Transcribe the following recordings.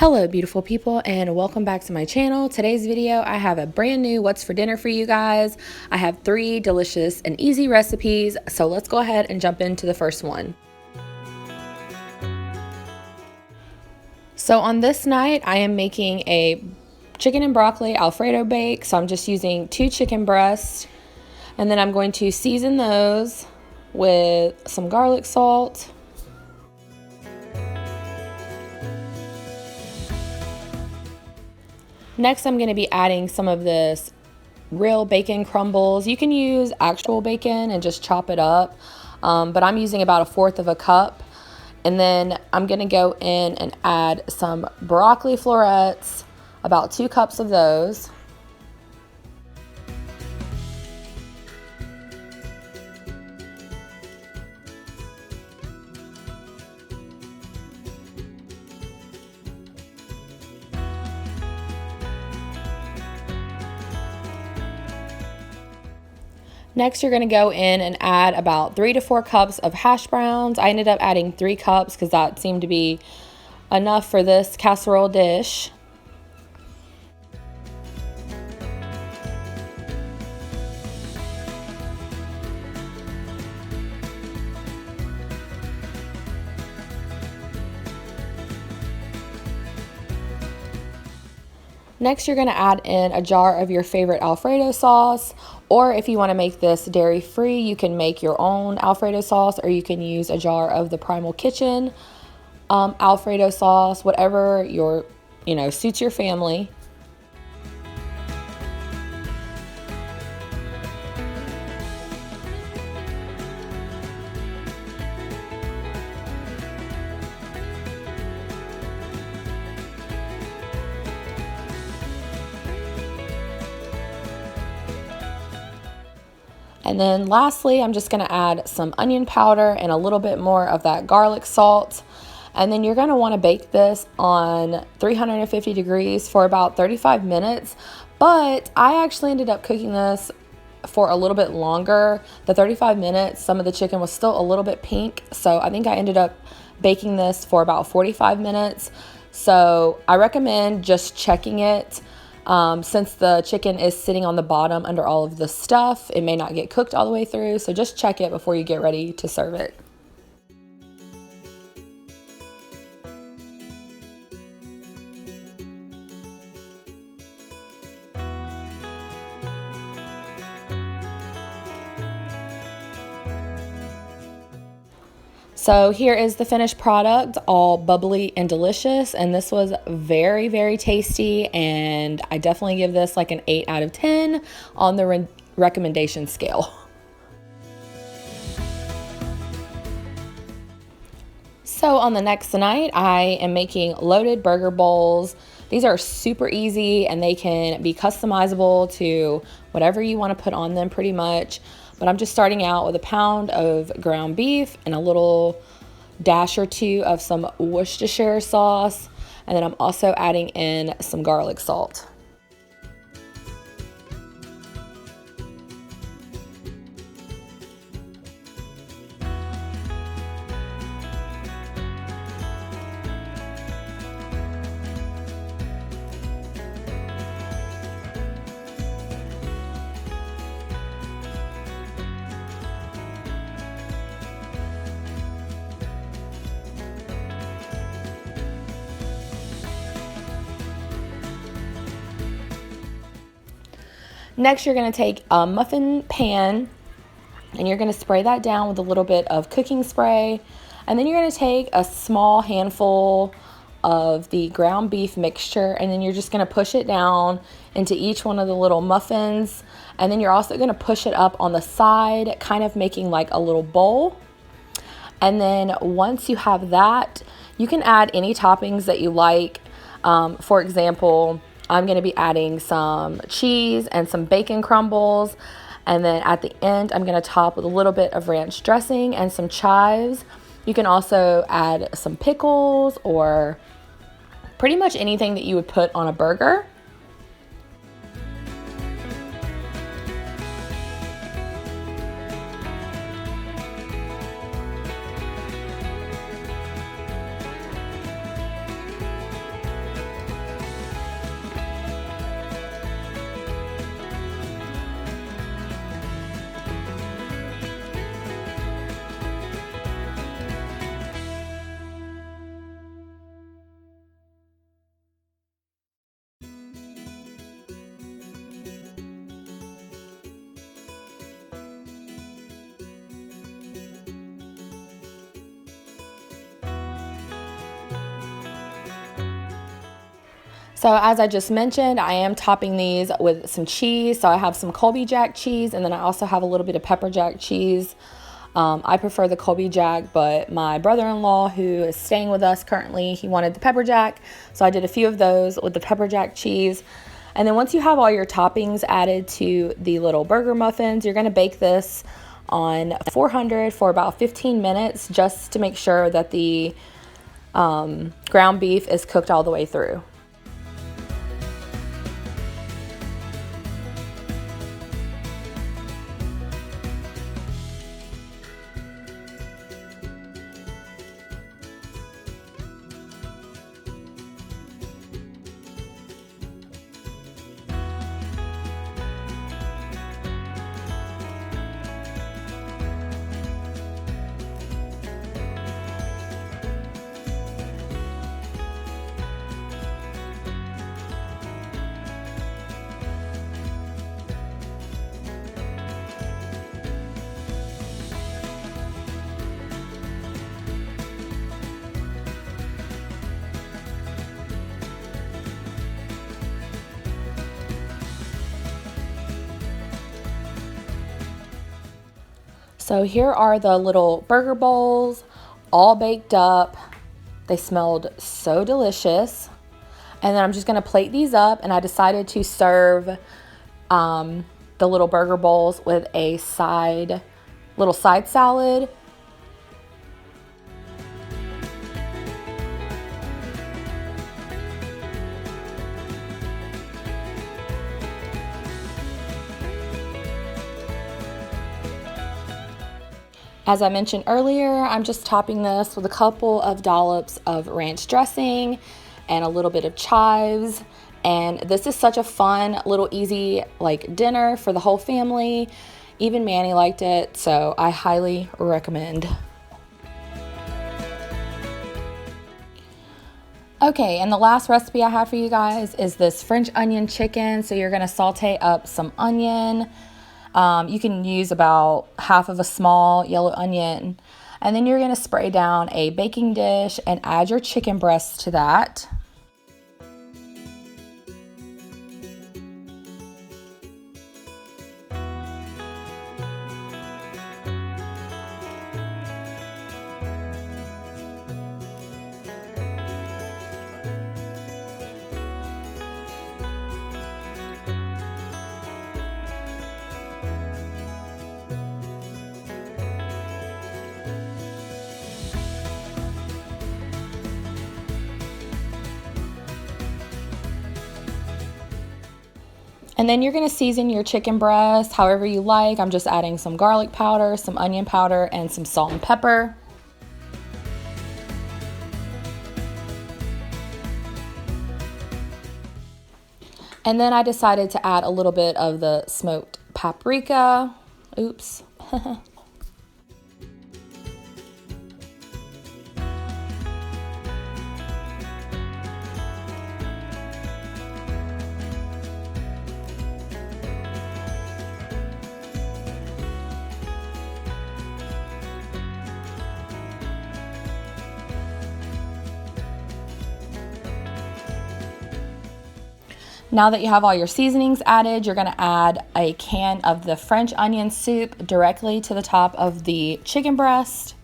Hello beautiful people, and welcome back to my channel. Today's video I have a brand new what's for dinner for you guys. I have 3 delicious and easy recipes, so let's go ahead and jump into the first one. So on this night I am making a chicken and broccoli Alfredo bake. So I'm just using 2 chicken breasts, and then I'm going to season those with some garlic salt, next, I'm going to be adding some of this real bacon crumbles. You can use actual bacon and just chop it up, but I'm using about 1/4 of a cup. And then I'm going to go in and add some broccoli florets, about 2 cups of those. Next, you're going to go in and add about 3 to 4 cups of hash browns. I ended up adding 3 cups because that seemed to be enough for this casserole dish. Next, you're going to add in a jar of your favorite Alfredo sauce, or if you want to make this dairy-free, you can make your own Alfredo sauce, or you can use a jar of the Primal Kitchen Alfredo sauce, whatever suits your family. And then lastly, I'm just going to add some onion powder and a little bit more of that garlic salt. And then you're going to want to bake this on 350 degrees for about 35 minutes. But I actually ended up cooking this for a little bit longer. The 35 minutes, some of the chicken was still a little bit pink. So I think I ended up baking this for about 45 minutes. So I recommend just checking it. Since the chicken is sitting on the bottom under all of the stuff, it may not get cooked all the way through, so just check it before you get ready to serve it. So here is the finished product, all bubbly and delicious, and this was very, very tasty, and I definitely give this like an 8 out of 10 on the recommendation scale. So on the next night, I am making loaded burger bowls. These are super easy and they can be customizable to whatever you want to put on them pretty much. But I'm just starting out with a pound of ground beef and a little dash or 2 of some Worcestershire sauce. And then I'm also adding in some garlic salt. Next, you're going to take a muffin pan and you're going to spray that down with a little bit of cooking spray. And then you're going to take a small handful of the ground beef mixture, and then you're just going to push it down into each one of the little muffins. And then you're also going to push it up on the side, kind of making like a little bowl. And then once you have that, you can add any toppings that you like. For example, I'm going to be adding some cheese and some bacon crumbles. And then at the end, I'm going to top with a little bit of ranch dressing and some chives. You can also add some pickles or pretty much anything that you would put on a burger. So as I just mentioned, I am topping these with some cheese. So I have some Colby Jack cheese, and then I also have a little bit of pepper jack cheese. I prefer the Colby Jack, but my brother-in-law, who is staying with us currently, he wanted the pepper jack. So I did a few of those with the pepper jack cheese. And then once you have all your toppings added to the little burger muffins, you're going to bake this on 400 for about 15 minutes just to make sure that the ground beef is cooked all the way through. So here are the little burger bowls, all baked up. They smelled so delicious. And then I'm just gonna plate these up, and I decided to serve the little burger bowls with a little side salad. As I mentioned earlier, I'm just topping this with a couple of dollops of ranch dressing and a little bit of chives. And this is such a fun, little easy dinner for the whole family. Even Manny liked it, so I highly recommend. Okay, and the last recipe I have for you guys is this French onion chicken. So you're gonna saute up some onion. You can use about half of a small yellow onion, and then you're going to spray down a baking dish and add your chicken breast to that. And then you're going to season your chicken breast however you like. I'm just adding some garlic powder, some onion powder, and some salt and pepper. And then I decided to add a little bit of the smoked paprika. Oops. Now that you have all your seasonings added, you're going to add a can of the French onion soup directly to the top of the chicken breast.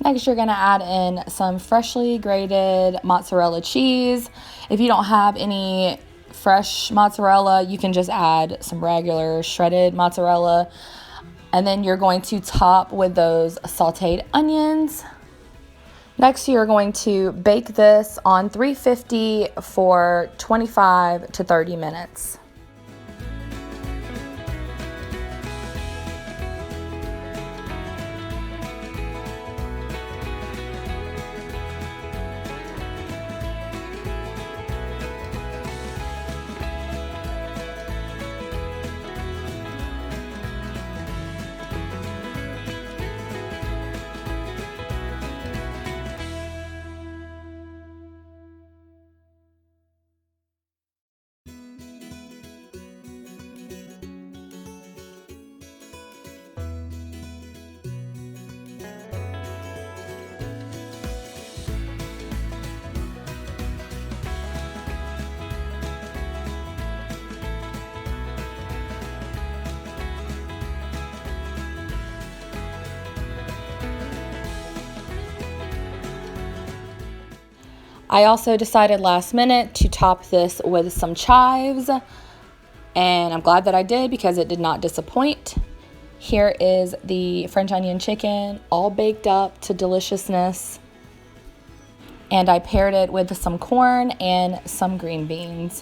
Next, you're going to add in some freshly grated mozzarella cheese. If you don't have any fresh mozzarella, you can just add some regular shredded mozzarella. And then you're going to top with those sauteed onions. Next, you're going to bake this on 350 for 25 to 30 minutes. I also decided last minute to top this with some chives, and I'm glad that I did because it did not disappoint. Here is the French onion chicken, all baked up to deliciousness. And I paired it with some corn and some green beans.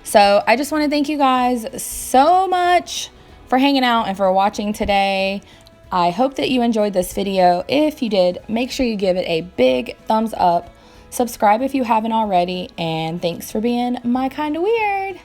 So I just want to thank you guys so much for hanging out and for watching today. I hope that you enjoyed this video. If you did, make sure you give it a big thumbs up. Subscribe if you haven't already, and thanks for being my kind of weird.